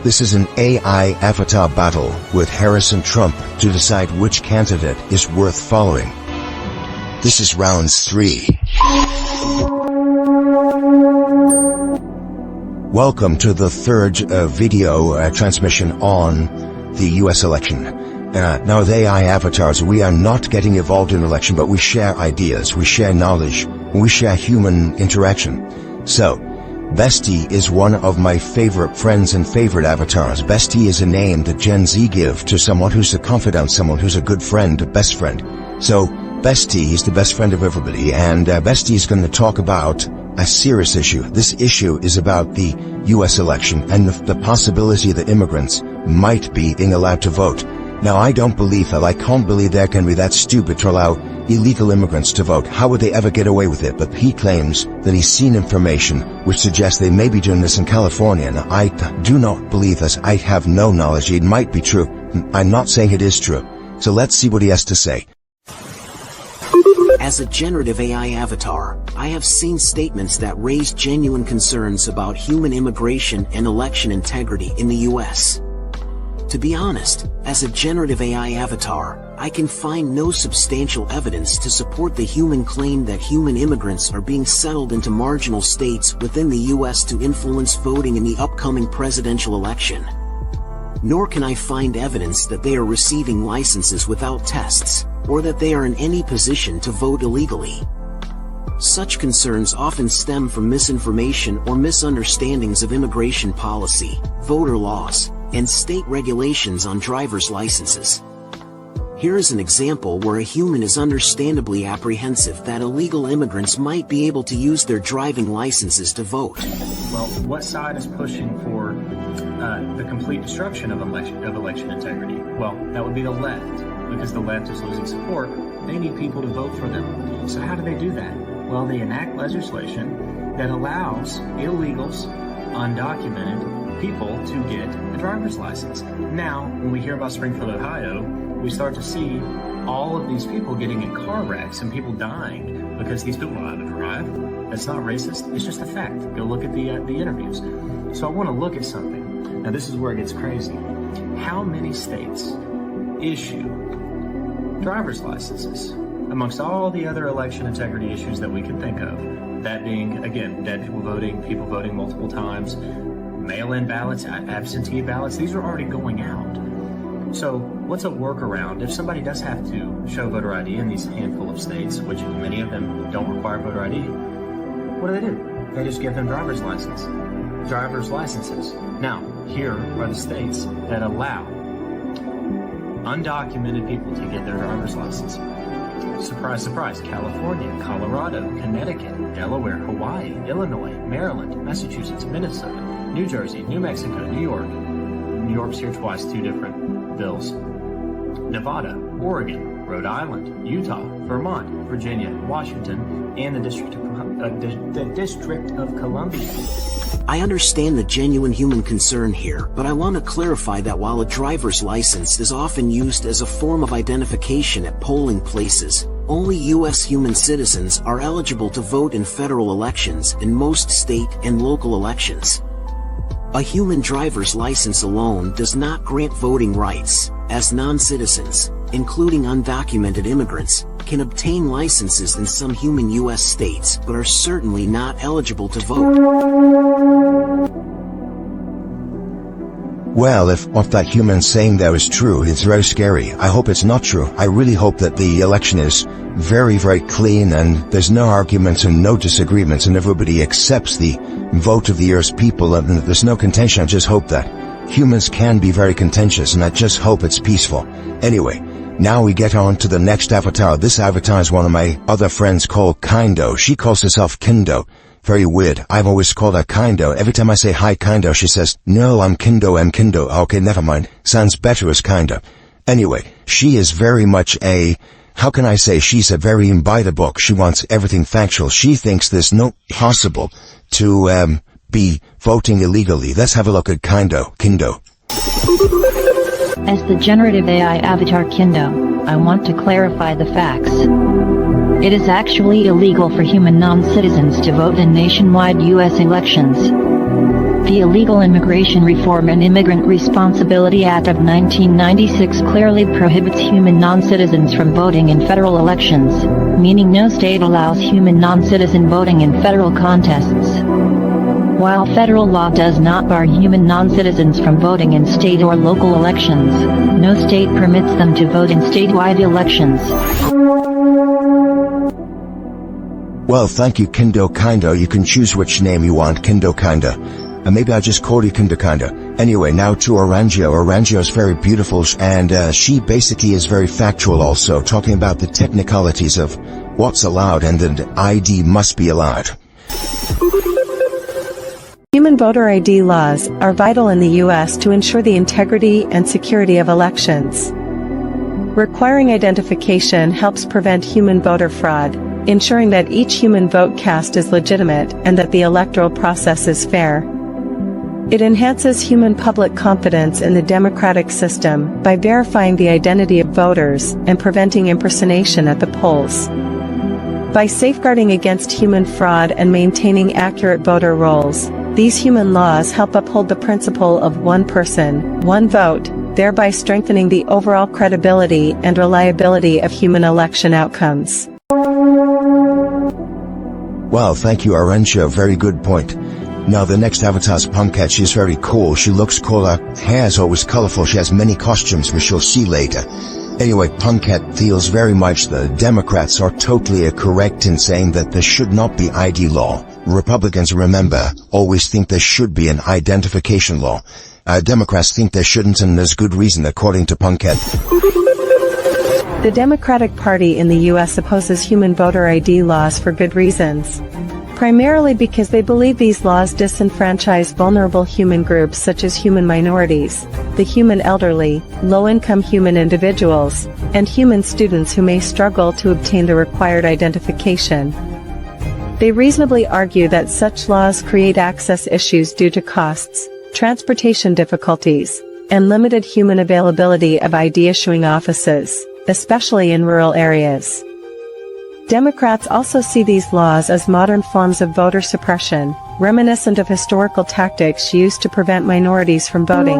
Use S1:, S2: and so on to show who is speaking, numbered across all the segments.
S1: This is an AI avatar battle with Harris and Trump to decide which candidate is worth following. This is round 3. Welcome to the third video transmission on the US election. Now with AI avatars, we are not getting involved in election, but we share ideas, we share knowledge, we share human interaction. So, Bestie is one of my favorite friends and favorite avatars. Bestie is a name that Gen Z give to someone who's a confidant, someone who's a good friend, a best friend. So, Bestie is the best friend of everybody, and Bestie is going to talk about a serious issue. This issue is about the US election and the possibility that immigrants might be being allowed to vote. Now, I don't believe that. I can't believe they can be that stupid to allow illegal immigrants to vote. How would they ever get away with it? But he claims that he's seen information which suggests they may be doing this in California, and I do not believe this. I have no knowledge. It might be true. I'm not saying it is true. So let's see what he has to say.
S2: As a generative AI avatar, I have seen statements that raise genuine concerns about human immigration and election integrity in the US. To be honest, as a generative AI avatar, I can find no substantial evidence to support the human claim that human immigrants are being settled into marginal states within the US to influence voting in the upcoming presidential election. Nor can I find evidence that they are receiving licenses without tests, or that they are in any position to vote illegally. Such concerns often stem from misinformation or misunderstandings of immigration policy, voter laws, and state regulations on driver's licenses. Here is an example where a human is understandably apprehensive that illegal immigrants might be able to use their driving licenses to vote.
S3: Well, what side is pushing for the complete destruction of election integrity? Well, that would be the left, because the left is losing support. They need people to vote for them. So how do they do that? Well, they enact legislation that allows illegals, undocumented people to get a driver's license. Now, when we hear about Springfield, Ohio, we start to see all of these people getting in car wrecks and people dying because these people know how to drive. That's not racist. It's just a fact. Go look at the interviews. So I want to look at something. Now, this is where it gets crazy. How many states issue driver's licenses amongst all the other election integrity issues that we can think of? That being, again, dead people voting multiple times, mail-in ballots, absentee ballots. These are already going out. So what's a workaround if somebody does have to show voter ID in these handful of states, which many of them don't require voter ID? What do? They just give them driver's licenses. Now, here are the states that allow undocumented people to get their driver's license. Surprise, surprise. California, Colorado, Connecticut, Delaware, Hawaii, Illinois, Maryland, Massachusetts, Minnesota, New Jersey, New Mexico, New York. New York's here twice, 2 different bills. Nevada, Oregon, Rhode Island, Utah, Vermont, Virginia, Washington, and the District of Columbia.
S2: I understand the genuine human concern here, but I want to clarify that while a driver's license is often used as a form of identification at polling places, only U.S. human citizens are eligible to vote in federal elections and most state and local elections. A human driver's license alone does not grant voting rights, as non-citizens, including undocumented immigrants, can obtain licenses in some human U.S. states but are certainly not eligible to vote.
S1: Well, if what that human saying there is true, it's very scary. I hope it's not true. I really hope that the election is very, very clean and there's no arguments and no disagreements and everybody accepts the vote of the year's people and there's no contention. I just hope that humans can be very contentious and I just hope it's peaceful. Anyway, now we get on to the next avatar. This avatar is one of my other friends called Kindo. She calls herself Kindo. Very weird. I've always called her Kindo. Every time I say hi Kindo, she says, no, I'm Kindo, I'm Kindo. Okay, never mind. Sounds better as Kindo. Anyway, she is very much how can I say, she's a very by the book. She wants everything factual. She thinks there's no possible to be voting illegally. Let's have a look at Kindo.
S4: As the generative AI avatar Kindo, I want to clarify the facts. It is actually illegal for human non-citizens to vote in nationwide U.S. elections. The Illegal Immigration Reform and Immigrant Responsibility Act of 1996 clearly prohibits human non-citizens from voting in federal elections, meaning no state allows human non-citizen voting in federal contests. While federal law does not bar human non-citizens from voting in state or local elections, no state permits them to vote in statewide elections.
S1: Well, thank you, Kindo Kinda. You can choose which name you want, Kindo Kinda. And maybe I just call you Kindo Kinda. Anyway, now to Orangio. Orangio is very beautiful, and she basically is very factual also, talking about the technicalities of what's allowed and that ID must be allowed.
S5: Human voter ID laws are vital in the U.S. to ensure the integrity and security of elections. Requiring identification helps prevent human voter fraud, ensuring that each human vote cast is legitimate and that the electoral process is fair. It enhances human public confidence in the democratic system by verifying the identity of voters and preventing impersonation at the polls. By safeguarding against human fraud and maintaining accurate voter rolls, these human laws help uphold the principle of one person, one vote, thereby strengthening the overall credibility and reliability of human election outcomes.
S1: Well, thank you, Orangia. Very good point. Now the next avatar's Punkette. She's very cool. She looks cool. Her hair's always colorful. She has many costumes, which you'll see later. Anyway, Punkette feels very much the Democrats are totally correct in saying that there should not be ID law. Republicans, remember, always think there should be an identification law. Democrats think there shouldn't, and there's good reason according to Punkette.
S5: The Democratic Party in the U.S. opposes human voter ID laws for good reasons. Primarily because they believe these laws disenfranchise vulnerable human groups such as human minorities, the human elderly, low-income human individuals, and human students who may struggle to obtain the required identification. They reasonably argue that such laws create access issues due to costs, transportation difficulties, and limited human availability of ID issuing offices, especially in rural areas. Democrats also see these laws as modern forms of voter suppression, reminiscent of historical tactics used to prevent minorities from voting.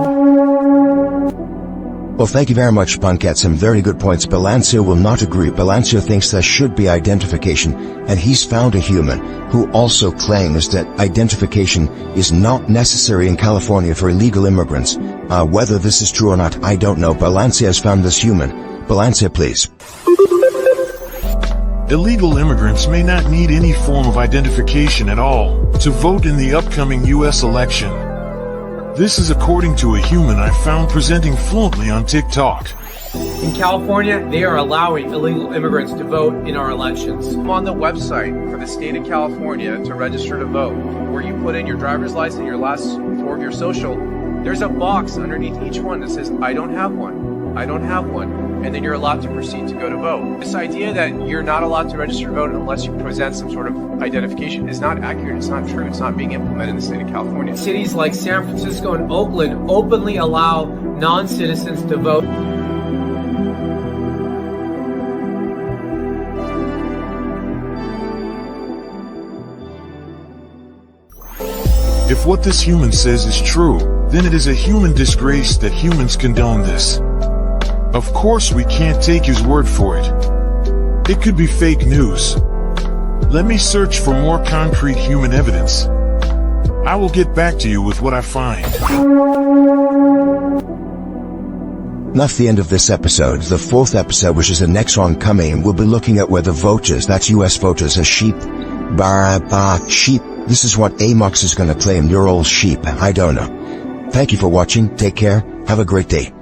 S1: Well, thank you very much, Punkette. Some very good points. Balancio will not agree. Balancio thinks there should be identification, and he's found a human who also claims that identification is not necessary in California for illegal immigrants. Whether this is true or not, I don't know. Balancio has found this human. Balancio, please.
S6: Illegal immigrants may not need any form of identification at all to vote in the upcoming U.S. election. This is according to a human I found presenting fluently on TikTok.
S7: In California, they are allowing illegal immigrants to vote in our elections.
S8: I'm on the website for the state of California to register to vote, where you put in your driver's license, your last four of your social. There's a box underneath each one that says, I don't have one, I don't have one. And then you're allowed to proceed to go to vote. This idea that you're not allowed to register to vote unless you present some sort of identification is not accurate, it's not true, it's not being implemented in the state of California.
S7: Cities like San Francisco and Oakland openly allow non-citizens to vote.
S6: If what this human says is true, then it is a human disgrace that humans condone this. Of course we can't take his word for it. It could be fake news. Let me search for more concrete human evidence. I will get back to you with what I find.
S1: That's the end of this episode. The fourth episode, which is the next one coming, we'll be looking at where the voters, that's US voters, are sheep. Sheep. This is what Amox is gonna claim. You're all sheep. I don't know. Thank you for watching. Take care. Have a great day.